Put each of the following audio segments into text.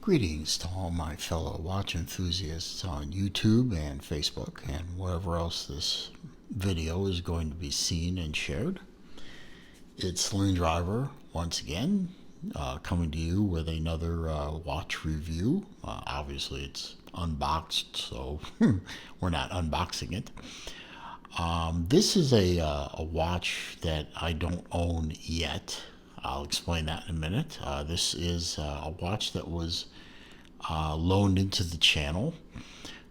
Greetings to all my fellow watch enthusiasts on YouTube and Facebook and wherever else this video is going to be seen and shared. It's Saloon Driver once again, coming to you with another watch review. Obviously it's unboxed, so we're not unboxing it. This is a watch that I don't own yet. I'll explain that in a minute. This is a watch that was loaned into the channel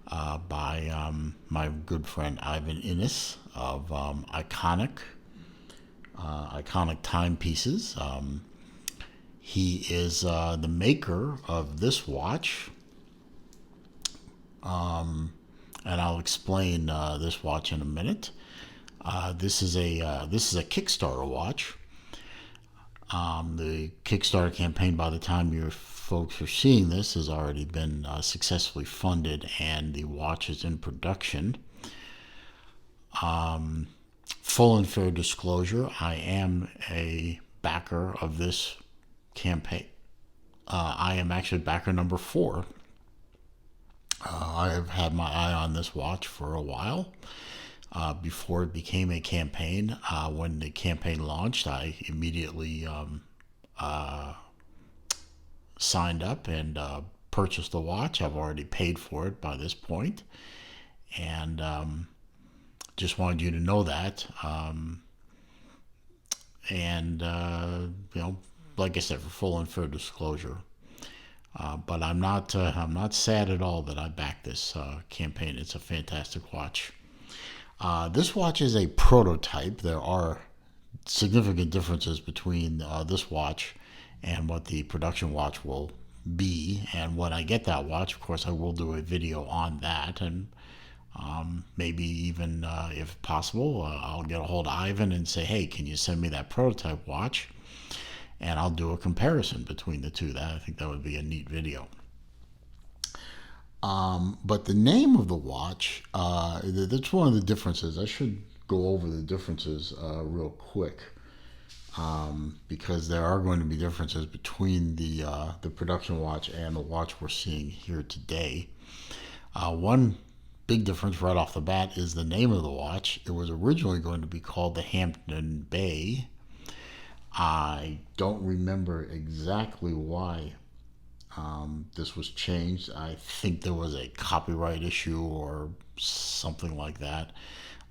by my good friend Ivan Ennis of Iconic Timepieces. He is the maker of this watch, and I'll explain this watch in a minute. This is a Kickstarter watch. The Kickstarter campaign, by the time your folks are seeing this, has already been successfully funded, and the watch is in production. Full and fair disclosure, I am a backer of this campaign. I am actually backer number 4. I have had my eye on this watch for a while. Before it became a campaign. When the campaign launched, I immediately signed up and purchased the watch. I've already paid for it by this point, and just wanted you to know that. Like I said, for full and fair disclosure. But I'm not sad at all that I backed this campaign. It's a fantastic watch. This watch is a prototype. There are significant differences between this watch and what the production watch will be. And when I get that watch, of course, I will do a video on that. And maybe even, if possible, I'll get a hold of Ivan and say, hey, can you send me that prototype watch? And I'll do a comparison between the two. I think that would be a neat video. But the name of the watch, that's one of the differences. I should go over the differences real quick, because there are going to be differences between the production watch and the watch we're seeing here today. One big difference right off the bat is the name of the watch. It was originally going to be called the Hampton Bay. I don't remember exactly why this was changed. I think there was a copyright issue or something like that.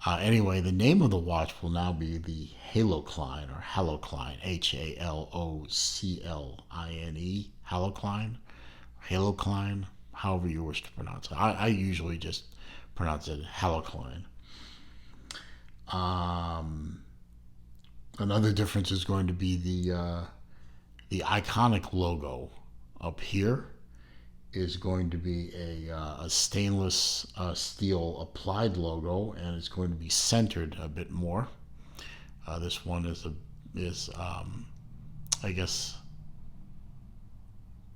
Anyway, the name of the watch will now be the Halocline, or Halocline, Halocline, Halocline, however you wish to pronounce it. I usually just pronounce it Halocline. Another difference is going to be the Iconic logo. Up here is going to be a stainless steel applied logo, and it's going to be centered a bit more. This one is I guess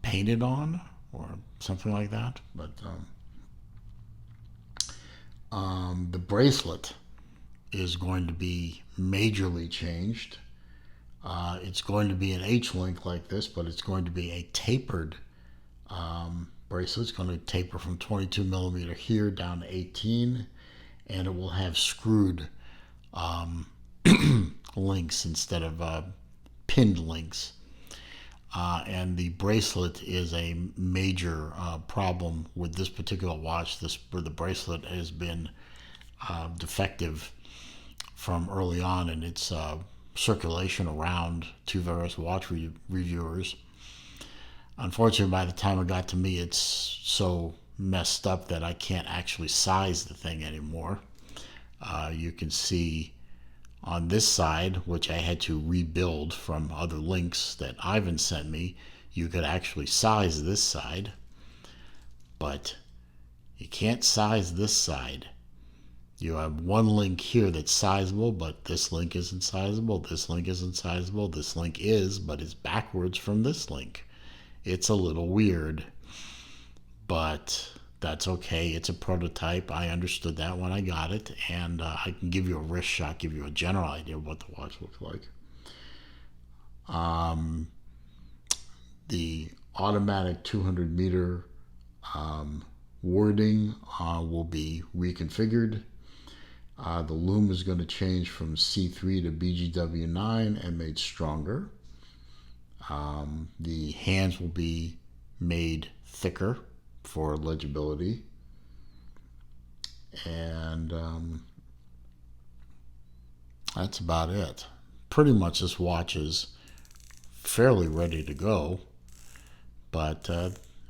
painted on or something like that. But the bracelet is going to be majorly changed. It's going to be an H-link like this, but it's going to be a tapered bracelet. It's going to taper from 22 millimeter here down to 18, and it will have screwed links instead of pinned links. And the bracelet is a major problem with this particular watch. The bracelet has been defective from early on in its circulation around to various watch reviewers. Unfortunately, by the time it got to me, it's so messed up that I can't actually size the thing anymore. You can see on this side, which I had to rebuild from other links that Ivan sent me, you could actually size this side, but you can't size this side. You have one link here that's sizable, but this link isn't sizable, this link isn't sizable, this link is, but it's backwards from this link. It's a little weird, but that's okay. It's a prototype. I understood that when I got it, and I can give you a wrist shot, give you a general idea of what the watch looks like. The automatic 200-meter wording will be reconfigured. The loom is going to change from C3 to BGW9 and made stronger. The hands will be made thicker for legibility. And that's about it. Pretty much this watch is fairly ready to go, but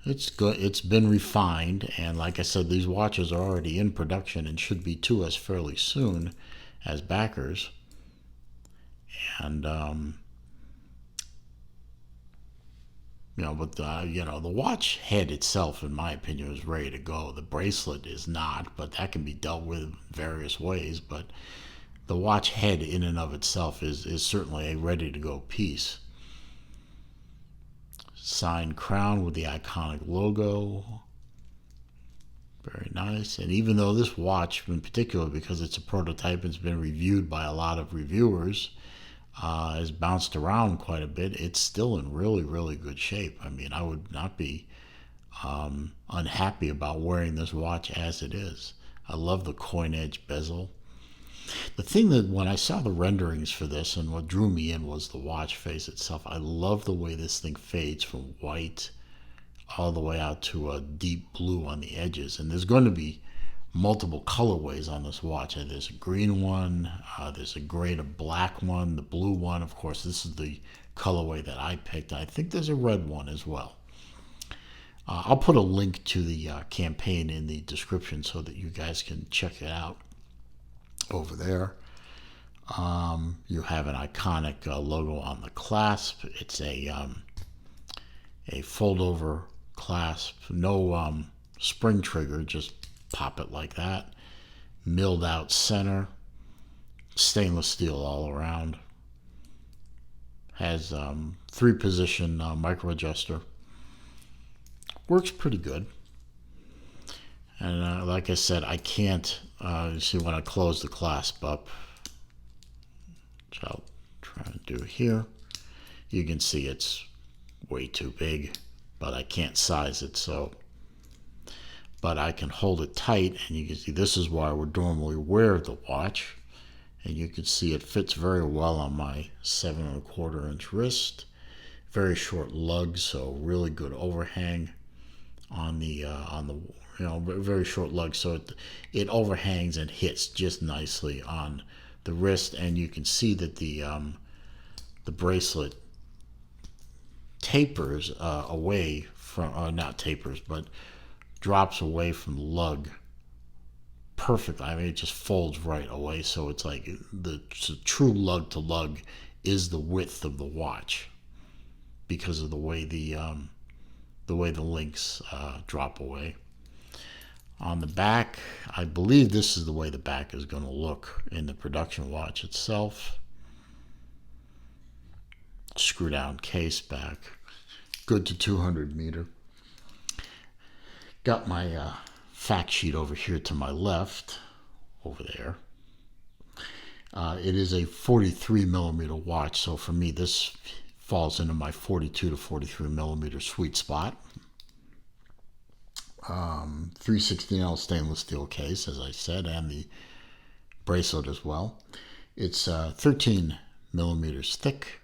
it's good. It's been refined, and like I said, these watches are already in production and should be to us fairly soon as backers. And but the watch head itself, in my opinion, is ready to go. The bracelet is not, but that can be dealt with various ways. But the watch head in and of itself is certainly a ready to go piece. Signed crown with the Iconic logo. Very nice. And even though this watch in particular, because it's a prototype, it's been reviewed by a lot of reviewers, has bounced around quite a bit, it's still in really, really good shape. I mean, I would not be unhappy about wearing this watch as it is. I love the coin edge bezel. The thing that when I saw the renderings for this, and what drew me in, was the watch face itself. I love the way this thing fades from white all the way out to a deep blue on the edges. And there's going to be multiple colorways on this watch. And there's a green one, there's a gray to black one, the blue one. Of course, this is the colorway that I picked. I think there's a red one as well. I'll put a link to the campaign in the description so that you guys can check it out over there. You have an Iconic logo on the clasp. It's a fold over clasp, no spring trigger, just pop it like that. Milled out center, stainless steel all around. Has 3-position micro adjuster. Works pretty good. And like I said, I can't see when I close the clasp up, which I'll try to do here. You can see it's way too big, but I can't size it, so. But I can hold it tight, and you can see this is why I would normally wear the watch. And you can see it fits very well on my 7¼ inch wrist. Very short lug, so really good overhang on the very short lug, so it overhangs and hits just nicely on the wrist. And you can see that the bracelet tapers away from, not tapers, but drops away from the lug perfect. I mean, it just folds right away, so it's like the true lug to lug is the width of the watch because of the way the links drop away. On the back, I believe this is the way the back is going to look in the production watch itself. Screw down case back, good to 200-meter. Got my fact sheet over here to my left, over there. It is a 43mm watch, so for me this falls into my 42 to 43mm sweet spot. 316L stainless steel case, as I said, and the bracelet as well. It's 13mm thick,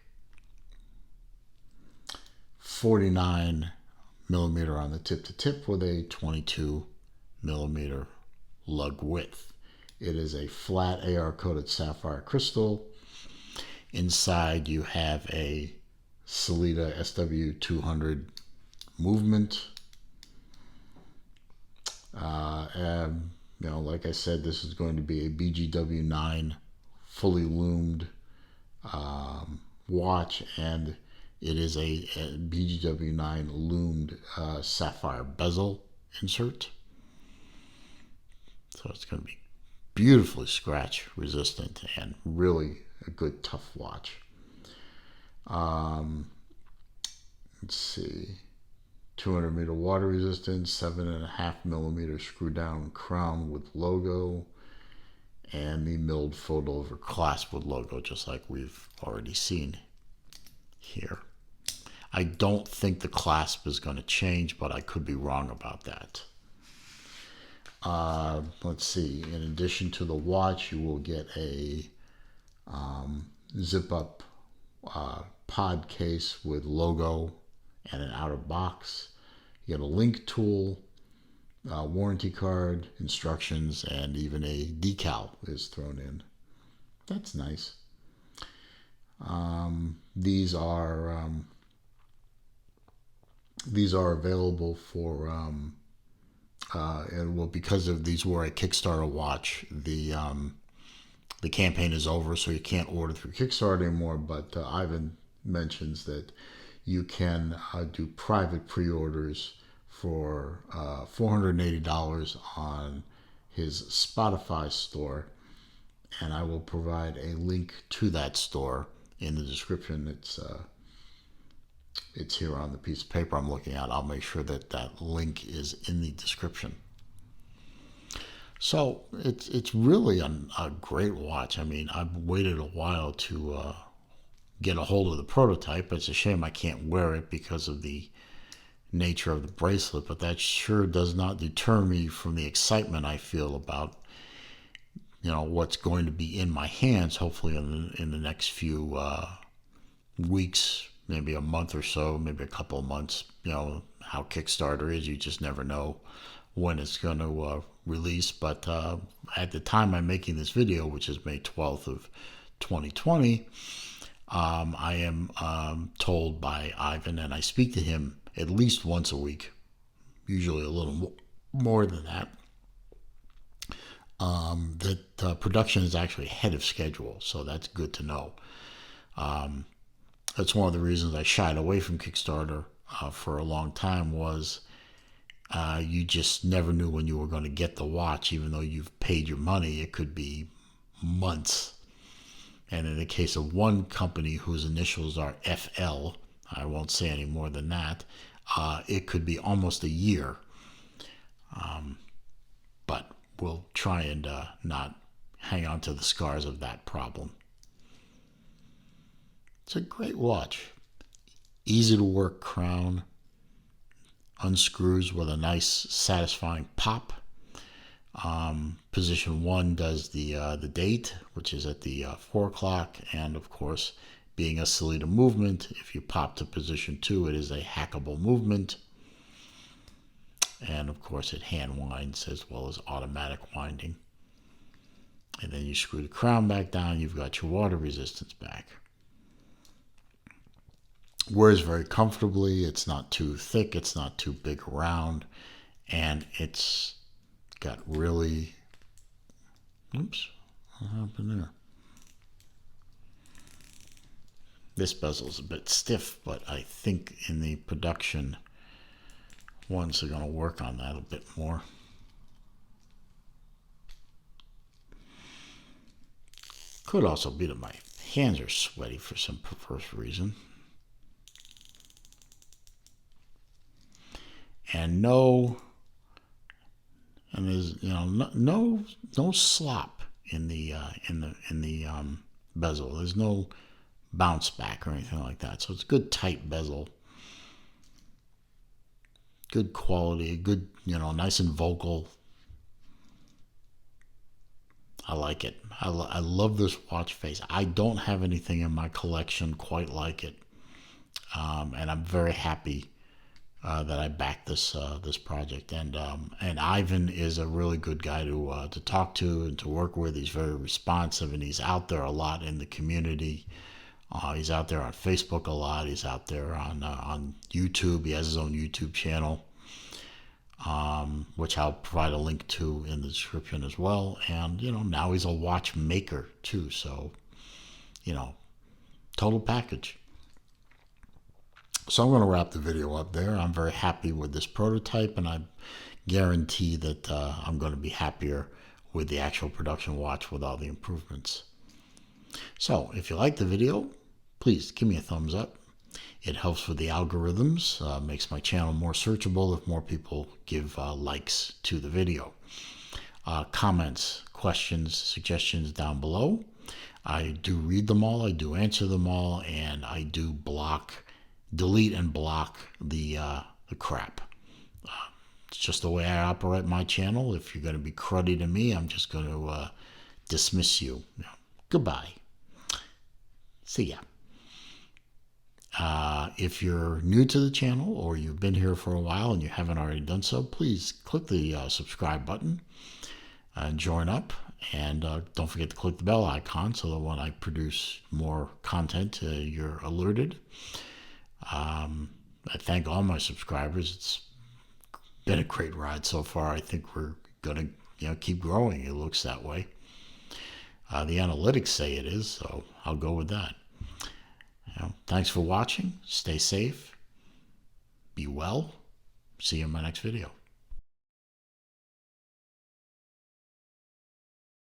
49mm on the tip to tip with a 22mm lug width. It is a flat AR coated sapphire crystal. Inside you have a Sellita SW200 movement. Like I said, this is going to be a BGW9 fully loomed watch, and it is a BGW9 loomed sapphire bezel insert. So it's going to be beautifully scratch resistant and really a good tough watch. Let's see. 200-meter water resistance, 7.5mm screw down crown with logo, and the milled fold over clasp with logo, just like we've already seen here. I don't think the clasp is going to change, but I could be wrong about that. Let's see. In addition to the watch, you will get a zip-up pod case with logo and an outer box. You get a link tool, warranty card, instructions, and even a decal is thrown in. That's nice. These are available for and well, because of these were a Kickstarter watch, the campaign is over, so you can't order through Kickstarter anymore. But Ivan mentions that you can do private pre-orders for $480 on his Spotify store, and I will provide a link to that store in the description. It's here on the piece of paper I'm looking at. I'll make sure that that link is in the description. So it's really a great watch. I mean, I've waited a while to get a hold of the prototype. It's a shame I can't wear it because of the nature of the bracelet, but that sure does not deter me from the excitement I feel about what's going to be in my hands, hopefully in the next few weeks, maybe a month or so, maybe a couple of months. How Kickstarter is, you just never know when it's going to release. But at the time I'm making this video, which is May 12th of 2020, I am told by Ivan, and I speak to him at least once a week, usually a little more than that, that production is actually ahead of schedule. So that's good to know. That's one of the reasons I shied away from Kickstarter for a long time, was you just never knew when you were going to get the watch. Even though you've paid your money, it could be months. And in the case of one company whose initials are FL, I won't say any more than that, it could be almost a year. But we'll try and not hang on to the scars of that problem. It's a great watch. Easy to work crown. Unscrews with a nice satisfying pop. Position 1 does the date, which is at the 4 o'clock, and of course, being a Sellita movement, if you pop to position 2, it is a hackable movement. And of course, it hand winds as well as automatic winding. And then you screw the crown back down, you've got your water resistance back. Wears very comfortably. It's not too thick, it's not too big around, and it's got really, oops, what happened there? This bezel's a bit stiff, but I think in the production ones are going to work on that a bit more. Could also be that my hands are sweaty for some perverse reason. And there's no slop in the bezel. There's no bounce back or anything like that. So it's good tight bezel, good quality, good nice and vocal. I like it. I love this watch face. I don't have anything in my collection quite like it, and I'm very happy that I backed this project. And Ivan is a really good guy to talk to and to work with. He's very responsive, and he's out there a lot in the community. He's out there on Facebook a lot. He's out there on YouTube. He has his own YouTube channel, which I'll provide a link to in the description as well. And now he's a watchmaker too. So total package. So I'm going to wrap the video up there. I'm very happy with this prototype, and I guarantee that I'm going to be happier with the actual production watch with all the improvements. So if you like the video, please give me a thumbs up. It helps with the algorithms, makes my channel more searchable if more people give likes to the video. Comments, questions, suggestions down below. I do read them all, I do answer them all, and I do block delete and block the crap. It's just the way I operate my channel. If you're going to be cruddy to me, I'm just going to dismiss you. Goodbye. See ya. If you're new to the channel or you've been here for a while and you haven't already done so, please click the subscribe button and join up. And don't forget to click the bell icon so that when I produce more content, you're alerted. I thank all my subscribers. It's been a great ride so far. I think we're going to keep growing. It looks that way. The analytics say it is, so I'll go with that. Thanks for watching. Stay safe. Be well. See you in my next video.